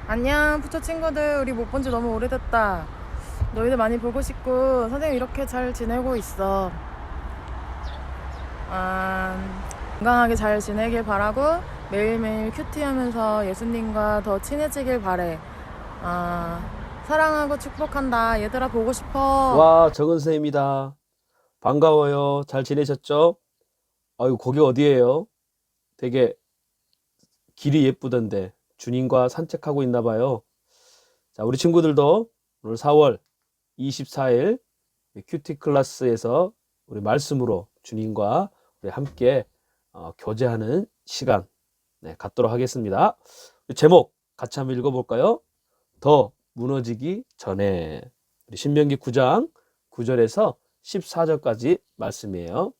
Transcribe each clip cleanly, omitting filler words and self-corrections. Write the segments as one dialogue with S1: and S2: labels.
S1: 안녕, 부처 친구들. 우리 못 본 지 너무 오래됐다. 너희들 많이 보고 싶고, 선생님 이렇게 잘 지내고 있어. 건강하게 잘 지내길 바라고, 매일매일 큐티하면서 예수님과 더 친해지길 바래. 사랑하고 축복한다. 얘들아, 보고 싶어.
S2: 와, 정은 쌤입니다. 반가워요. 잘 지내셨죠? 아유, 거기 어디예요? 되게 길이 예쁘던데 주님과 산책하고 있나 봐요. 자, 우리 친구들도 오늘 4월 24일 큐티 클래스에서 우리 말씀으로 주님과 우리 함께 교제하는 시간 갖도록 하겠습니다. 제목 같이 한번 읽어볼까요? 더 무너지기 전에. 우리 신명기 9장 9절에서 14절까지 말씀이에요.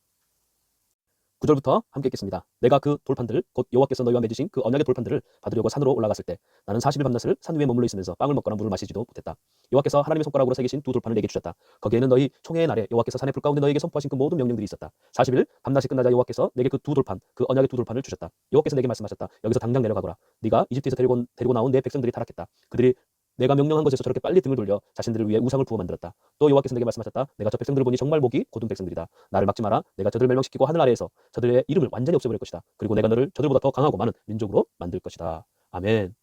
S2: 9절부터 함께 읽겠습니다. 내가 그 돌판들 곧 여호와께서 너희와 맺으신 그 언약의 돌판들을 받으려고 산으로 올라갔을 때 나는 40일 밤낮을 산 위에 머물러 있으면서 빵을 먹거나 물을 마시지도 못했다. 여호와께서 하나님의 손가락으로 새기신 두 돌판을 내게 주셨다. 거기에는 너희 총회의 날에 여호와께서 산의 불 가운데 너희에게 선포하신 그 모든 명령들이 있었다. 40일 밤낮이 끝나자 여호와께서 내게 그 두 돌판 그 언약의 두 돌판을 주셨다. 여호와께서 내게 말씀하셨다. 여기서 당장 내려가거라. 네가 이집트에서 데리고 나온 내 백성들이 타락했다. 그들이 내가 명령한 것에서 저렇게 빨리 등을 돌려 자신들을 위해 우상을 부어 만들었다. 또 여호와께서 내게 말씀하셨다. 내가 저 백성들을 보니 정말 목이 곧은 백성들이다. 나를 막지 마라. 내가 저들을 멸망시키고 하늘 아래에서 저들의 이름을 완전히 없애버릴 것이다. 그리고 내가 너를 저들보다 더 강하고 많은 민족으로 만들 것이다. 아멘.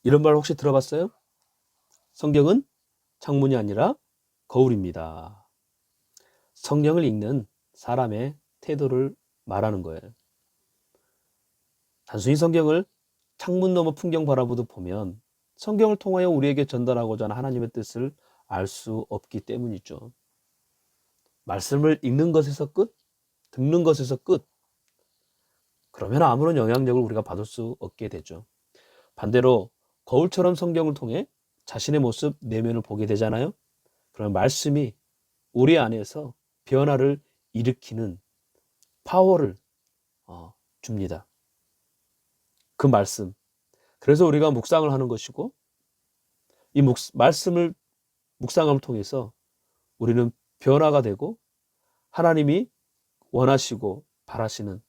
S2: 이런 말 혹시 들어봤어요? 성경은 창문이 아니라 거울입니다. 성경을 읽는 사람의 태도를 말하는 거예요. 단순히 성경을 창문 너머 풍경 바라보듯 보면 성경을 통하여 우리에게 전달하고자 하는 하나님의 뜻을 알 수 없기 때문이죠. 말씀을 읽는 것에서 끝, 듣는 것에서 끝. 그러면 아무런 영향력을 우리가 받을 수 없게 되죠. 반대로 거울처럼 성경을 통해 자신의 모습, 내면을 보게 되잖아요. 그러면 말씀이 우리 안에서 변화를 일으키는 파워를 줍니다. 그 말씀. 그래서 우리가 묵상을 하는 것이고 이 말씀을 묵상함을 통해서 우리는 변화가 되고 하나님이 원하시고 바라시는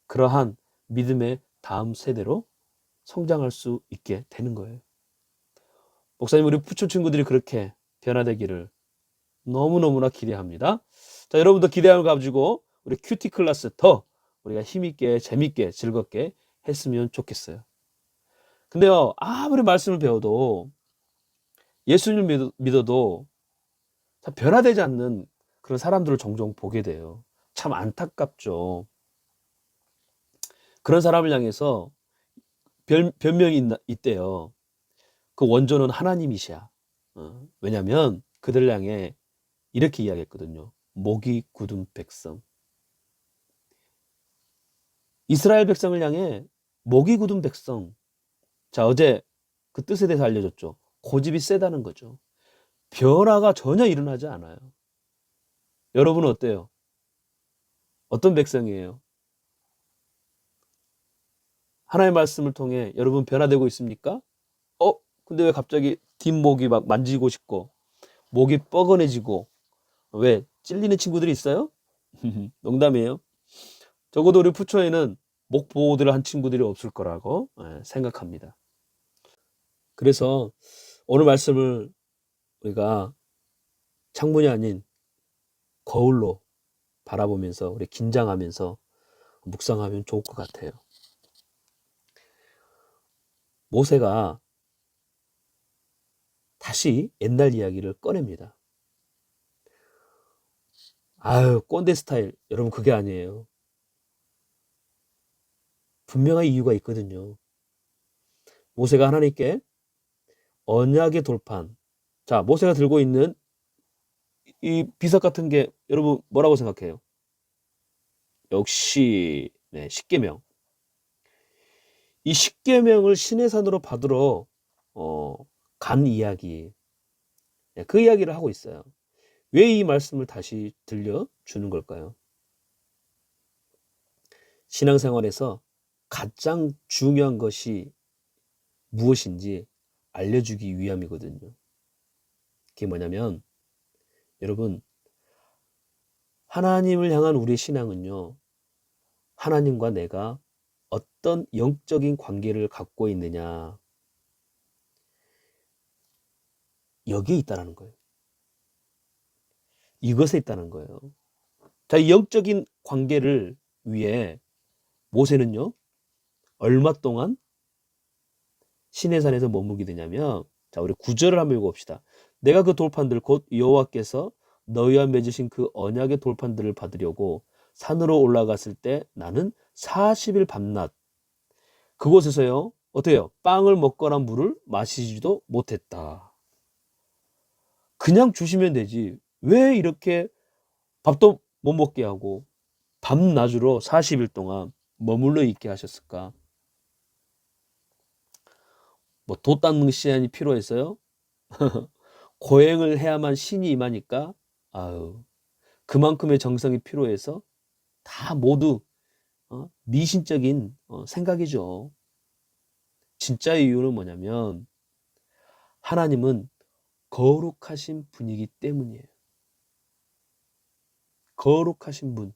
S2: 그러한 믿음의 다음 세대로 성장할 수 있게 되는 거예요. 목사님, 우리 부초 친구들이 그렇게 변화되기를 너무너무나 기대합니다. 자, 여러분도 기대함을 가지고 우리 큐티 클래스 더 우리가 힘있게 재밌게 즐겁게 했으면 좋겠어요. 근데요, 아무리 말씀을 배워도 예수님을 믿어도 변화되지 않는 그런 사람들을 종종 보게 돼요. 참 안타깝죠. 그런 사람을 향해서 변명이 있대요. 그 원조는 하나님이시야. 왜냐하면 그들을 향해 이렇게 이야기했거든요. 목이 굳은 백성. 이스라엘 백성을 향해 목이 굳은 백성. 자, 어제 그 뜻에 대해서 알려줬죠. 고집이 세다는 거죠. 변화가 전혀 일어나지 않아요. 여러분은 어때요? 어떤 백성이에요? 하나님의 말씀을 통해 여러분 변화되고 있습니까? 근데 왜 갑자기 뒷목이 막 만지고 싶고 목이 뻐근해지고 왜 찔리는 친구들이 있어요? 농담이에요. 적어도 우리 부처에는 목 보호들을 한 친구들이 없을 거라고 생각합니다. 그래서 오늘 말씀을 우리가 창문이 아닌 거울로 바라보면서 우리 긴장하면서 묵상하면 좋을 것 같아요. 모세가 다시 옛날 이야기를 꺼냅니다. 아유, 꼰대 스타일. 여러분, 그게 아니에요. 분명한 이유가 있거든요. 모세가 하나님께 언약의 돌판. 자, 모세가 들고 있는 이 비석 같은 게 여러분 뭐라고 생각해요? 역시 십계명. 이 십계명을 시내산으로 받으러 간 이야기. 그 이야기를 하고 있어요. 왜 이 말씀을 다시 들려주는 걸까요? 신앙생활에서 가장 중요한 것이 무엇인지 알려주기 위함이거든요. 그게 뭐냐면 여러분, 하나님을 향한 우리의 신앙은요, 하나님과 내가 어떤 영적인 관계를 갖고 있느냐, 여기에 있다는 거예요. 이것에 있다는 거예요. 자, 이 영적인 관계를 위해 모세는요, 얼마 동안 시내산에서 머물게 되냐면, 자, 우리 9절을 한번 읽어봅시다. 내가 그 돌판들 곧 여호와께서 너희와 맺으신 그 언약의 돌판들을 받으려고 산으로 올라갔을 때 나는 40일 밤낮 그곳에서요, 어때요? 빵을 먹거나 물을 마시지도 못했다. 그냥 주시면 되지. 왜 이렇게 밥도 못 먹게 하고 밤낮으로 40일 동안 머물러 있게 하셨을까? 뭐 돛 닦는 시간이 필요해서요? 고행을 해야만 신이 임하니까? 아유, 그만큼의 정성이 필요해서 다 모두 미신적인 생각이죠. 진짜 이유는 뭐냐면 하나님은 거룩하신 분이기 때문이에요. 거룩하신 분.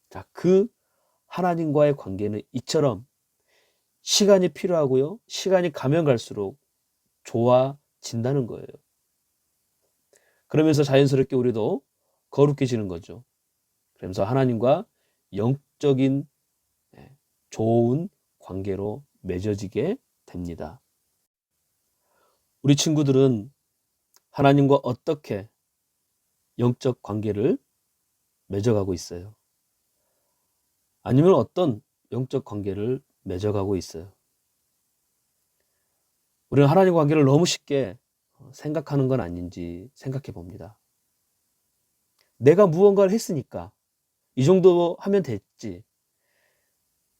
S2: 자, 그 하나님과의 관계는 이처럼 시간이 필요하고요. 시간이 가면 갈수록 좋아진다는 거예요. 그러면서 자연스럽게 우리도 거룩해지는 거죠. 그러면서 하나님과 영적인 좋은 관계로 맺어지게 됩니다. 우리 친구들은 하나님과 어떻게 영적 관계를 맺어가고 있어요? 아니면 어떤 영적 관계를 맺어가고 있어요? 우리는 하나님 관계를 너무 쉽게 생각하는 건 아닌지 생각해 봅니다. 내가 무언가를 했으니까 이 정도 하면 됐지.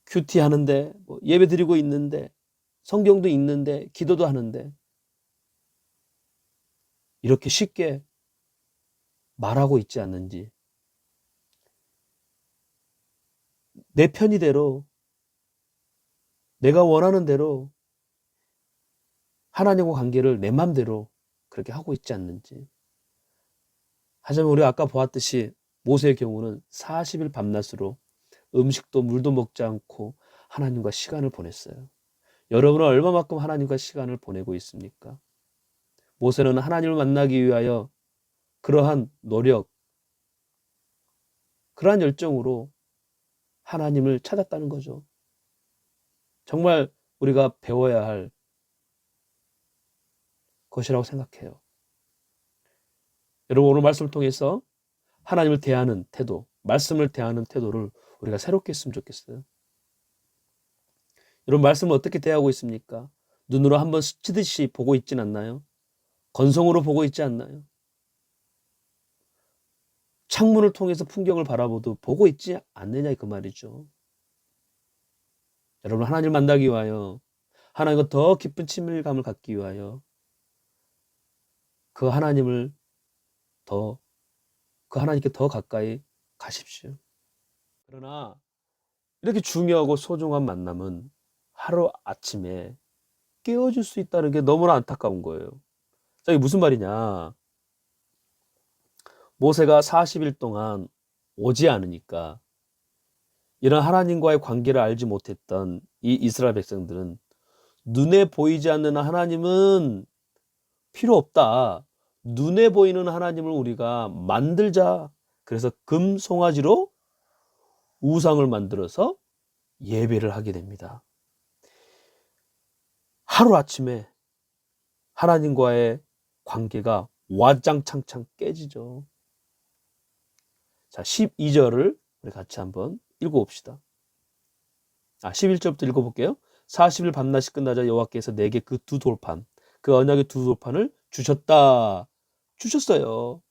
S2: 큐티 하는데, 예배 드리고 있는데, 성경도 읽는데, 기도도 하는데, 이렇게 쉽게 말하고 있지 않는지. 내 편의대로, 내가 원하는 대로 하나님과 관계를 내 맘대로 그렇게 하고 있지 않는지. 하지만 우리가 아까 보았듯이 모세의 경우는 40일 밤낮으로 음식도 물도 먹지 않고 하나님과 시간을 보냈어요. 여러분은 얼마만큼 하나님과 시간을 보내고 있습니까? 모세는 하나님을 만나기 위하여 그러한 노력, 그러한 열정으로 하나님을 찾았다는 거죠. 정말 우리가 배워야 할 것이라고 생각해요. 여러분, 오늘 말씀을 통해서 하나님을 대하는 태도, 말씀을 대하는 태도를 우리가 새롭게 했으면 좋겠어요. 여러분, 말씀을 어떻게 대하고 있습니까? 눈으로 한번 스치듯이 보고 있진 않나요? 건성으로 보고 있지 않나요? 창문을 통해서 풍경을 바라보도 보고 있지 않느냐 그 말이죠. 여러분, 하나님을 만나기 위하여, 하나님과 더 깊은 친밀감을 갖기 위하여 그 하나님께 더 가까이 가십시오. 그러나 이렇게 중요하고 소중한 만남은 하루 아침에 깨어질 수 있다는 게 너무나 안타까운 거예요. 자, 이게 무슨 말이냐? 모세가 40일 동안 오지 않으니까 이런 하나님과의 관계를 알지 못했던 이 이스라엘 백성들은 눈에 보이지 않는 하나님은 필요 없다. 눈에 보이는 하나님을 우리가 만들자. 그래서 금송아지로 우상을 만들어서 예배를 하게 됩니다. 하루아침에 하나님과의 관계가 와장창창 깨지죠. 자, 12절을 우리 같이 한번 읽어봅시다. 11절부터 읽어볼게요. 40일 밤낮이 끝나자 여호와께서 내게 그 두 돌판, 그 언약의 두 돌판을 주셨어요.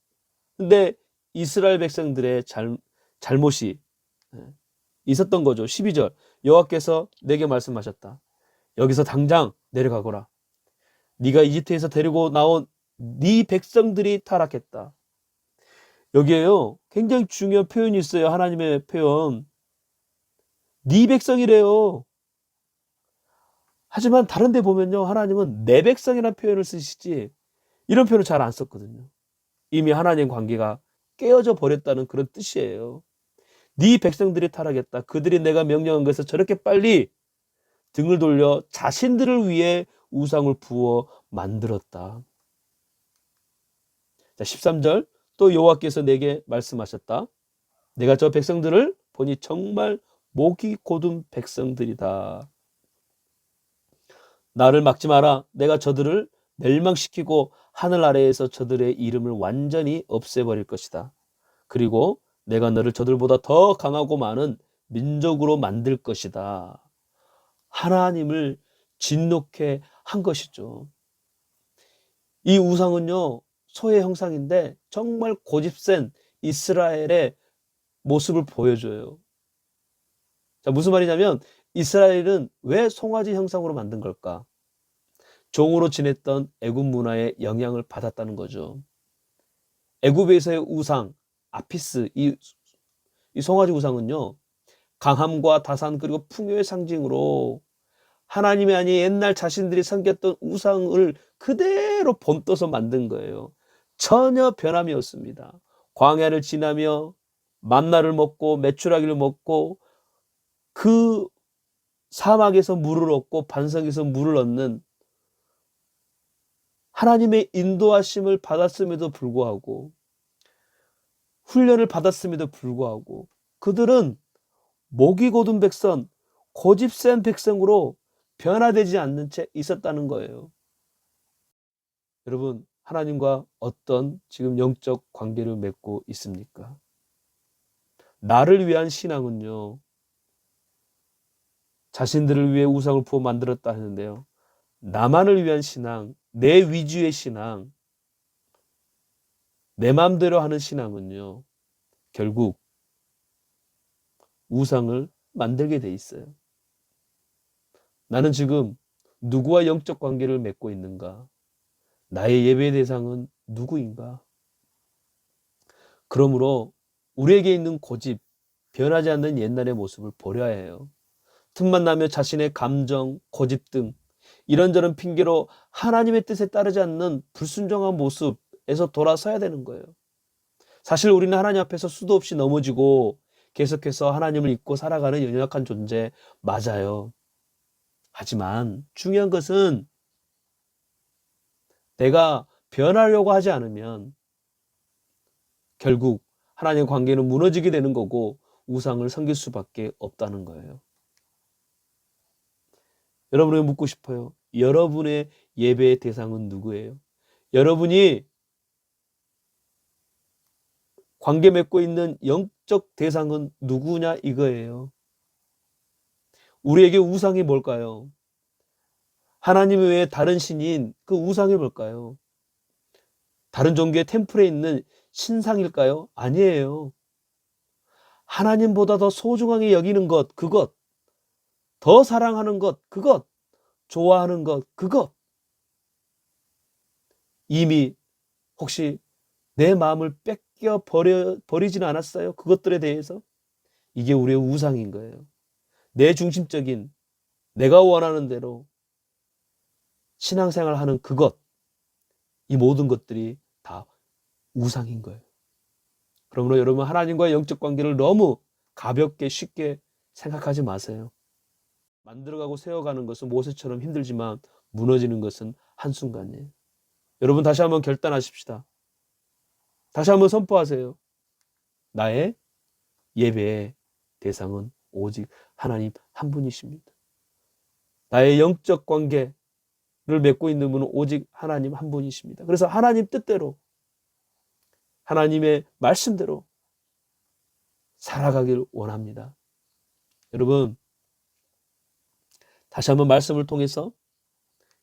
S2: 근데 이스라엘 백성들의 잘못이 있었던 거죠. 12절 여호와께서 내게 말씀하셨다. 여기서 당장 내려가거라. 네가 이집트에서 데리고 나온 네 백성들이 타락했다. 여기에요, 굉장히 중요한 표현이 있어요. 하나님의 표현. 네 백성이래요. 하지만 다른 데 보면요, 하나님은 내 백성이라는 표현을 쓰시지 이런 표현을 잘 안 썼거든요. 이미 하나님 관계가 깨어져 버렸다는 그런 뜻이에요. 네 백성들이 타락했다. 그들이 내가 명령한 것에서 저렇게 빨리 등을 돌려 자신들을 위해 우상을 부어 만들었다. 자, 13절 또 여호와께서 내게 말씀하셨다. 내가 저 백성들을 보니 정말 목이 곧은 백성들이다. 나를 막지 마라. 내가 저들을 멸망시키고 하늘 아래에서 저들의 이름을 완전히 없애버릴 것이다. 그리고 내가 너를 저들보다 더 강하고 많은 민족으로 만들 것이다. 하나님을 진노케 한 것이죠. 이 우상은요, 소의 형상인데 정말 고집센 이스라엘의 모습을 보여줘요. 자, 무슨 말이냐면 이스라엘은 왜 송아지 형상으로 만든 걸까? 종으로 지냈던 애굽 문화의 영향을 받았다는 거죠. 애굽에서의 우상, 아피스, 이 송아지 우상은요, 강함과 다산 그리고 풍요의 상징으로 하나님이 아닌 옛날 자신들이 섬겼던 우상을 그대로 본떠서 만든 거예요. 전혀 변함이 없습니다. 광야를 지나며 만나를 먹고 메추라기를 먹고 그 사막에서 물을 얻고 반석에서 물을 얻는 하나님의 인도하심을 받았음에도 불구하고 훈련을 받았음에도 불구하고 그들은 목이 곧은 백성, 고집센 백성으로 변화되지 않는 채 있었다는 거예요. 여러분, 하나님과 어떤 지금 영적 관계를 맺고 있습니까? 나를 위한 신앙은요, 자신들을 위해 우상을 부어 만들었다 하는데요. 나만을 위한 신앙, 내 위주의 신앙, 내 마음대로 하는 신앙은요, 결국 우상을 만들게 돼 있어요. 나는 지금 누구와 영적 관계를 맺고 있는가? 나의 예배 대상은 누구인가? 그러므로 우리에게 있는 고집, 변하지 않는 옛날의 모습을 버려야 해요. 틈만 나며 자신의 감정, 고집 등 이런저런 핑계로 하나님의 뜻에 따르지 않는 불순종한 모습에서 돌아서야 되는 거예요. 사실 우리는 하나님 앞에서 수도 없이 넘어지고 계속해서 하나님을 잊고 살아가는 연약한 존재 맞아요. 하지만 중요한 것은 내가 변하려고 하지 않으면 결국 하나님의 관계는 무너지게 되는 거고 우상을 섬길 수밖에 없다는 거예요. 여러분에게 묻고 싶어요. 여러분의 예배의 대상은 누구예요? 여러분이 관계 맺고 있는 영적 대상은 누구냐 이거예요. 우리에게 우상이 뭘까요? 하나님 외에 다른 신인 그 우상이 뭘까요? 다른 종교의 템플에 있는 신상일까요? 아니에요. 하나님보다 더 소중하게 여기는 것, 그것, 더 사랑하는 것, 그것, 좋아하는 것, 그것. 이미 혹시 내 마음을 뺏겨 버리지는 않았어요? 그것들에 대해서? 이게 우리의 우상인 거예요. 내 중심적인 내가 원하는 대로 신앙생활 하는 그것, 이 모든 것들이 다 우상인 거예요. 그러므로 여러분 하나님과의 영적 관계를 너무 가볍게 쉽게 생각하지 마세요. 만들어가고 세워가는 것은 모세처럼 힘들지만 무너지는 것은 한순간이에요. 여러분 다시 한번 결단하십시다. 다시 한번 선포하세요. 나의 예배의 대상은 오직 하나님 한 분이십니다. 나의 영적 관계를 맺고 있는 분은 오직 하나님 한 분이십니다. 그래서 하나님 뜻대로 하나님의 말씀대로 살아가길 원합니다. 여러분 다시 한번 말씀을 통해서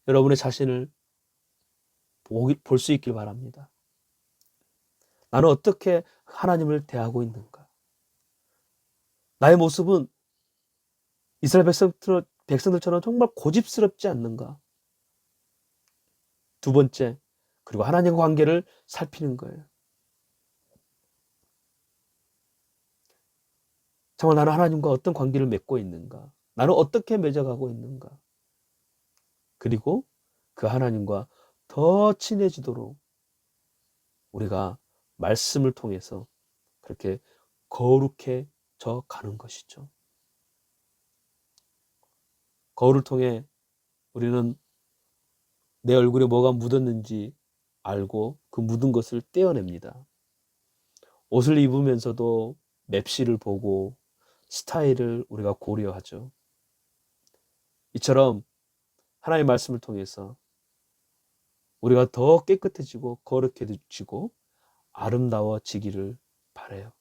S2: 여러분의 자신을 볼 수 있길 바랍니다. 나는 어떻게 하나님을 대하고 있는가? 나의 모습은 이스라엘 백성들처럼 정말 고집스럽지 않는가? 두 번째, 그리고 하나님과 관계를 살피는 거예요. 정말 나는 하나님과 어떤 관계를 맺고 있는가? 나는 어떻게 맺어가고 있는가? 그리고 그 하나님과 더 친해지도록 우리가 말씀을 통해서 그렇게 거룩해 저 가는 것이죠. 거울을 통해 우리는 내 얼굴에 뭐가 묻었는지 알고 그 묻은 것을 떼어냅니다. 옷을 입으면서도 맵시를 보고 스타일을 우리가 고려하죠. 이처럼 하나님의 말씀을 통해서 우리가 더 깨끗해지고 거룩해지고 아름다워지기를 바라요.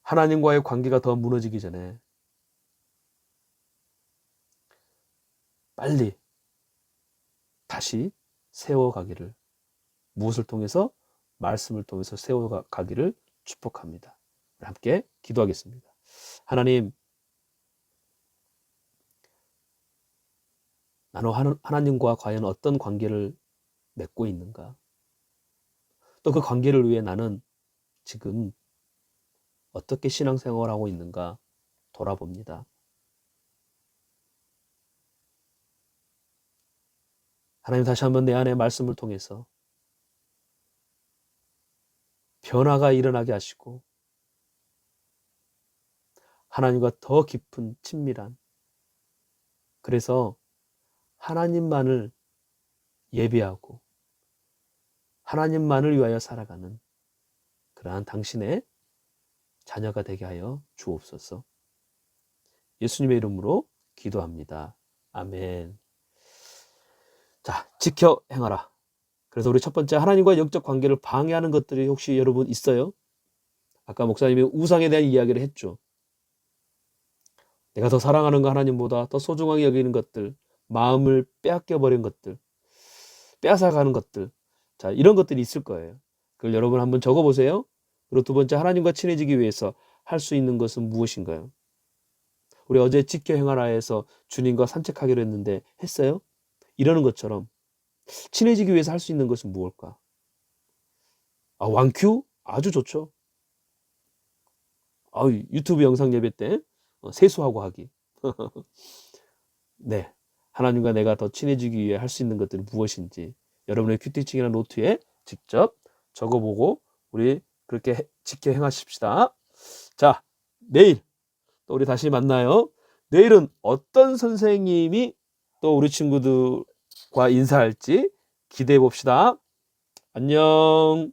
S2: 하나님과의 관계가 더 무너지기 전에 빨리 다시 세워가기를, 무엇을 통해서? 말씀을 통해서 세워가기를 축복합니다. 함께 기도하겠습니다. 하나님, 나는 하나님과 과연 어떤 관계를 맺고 있는가? 또 그 관계를 위해 나는 지금 어떻게 신앙생활을 하고 있는가 돌아봅니다. 하나님, 다시 한번 내 안에 말씀을 통해서 변화가 일어나게 하시고 하나님과 더 깊은 친밀한, 그래서 하나님만을 예배하고 하나님만을 위하여 살아가는 그러한 당신의 자녀가 되게 하여 주옵소서. 예수님의 이름으로 기도합니다. 아멘. 자, 지켜 행하라. 그래서 우리 첫 번째, 하나님과 영적 관계를 방해하는 것들이 혹시 여러분 있어요? 아까 목사님이 우상에 대한 이야기를 했죠. 내가 더 사랑하는 거 하나님보다 더 소중하게 여기는 것들, 마음을 빼앗겨버린 것들, 빼앗아가는 것들, 자, 이런 것들이 있을 거예요. 그걸 여러분 한번 적어보세요. 그리고 두 번째, 하나님과 친해지기 위해서 할 수 있는 것은 무엇인가요? 우리 어제 지켜 행하라에서 주님과 산책하기로 했는데 했어요? 이러는 것처럼 친해지기 위해서 할 수 있는 것은 무엇일까? 왕큐? 아주 좋죠. 유튜브 영상 예배 때 세수하고 하기. 네, 하나님과 내가 더 친해지기 위해 할 수 있는 것들이 무엇인지 여러분의 큐티칭이나 노트에 직접 적어보고 우리 그렇게 지켜 행하십시다. 자, 내일 또 우리 다시 만나요. 내일은 어떤 선생님이 또 우리 친구들과 인사할지 기대해 봅시다. 안녕.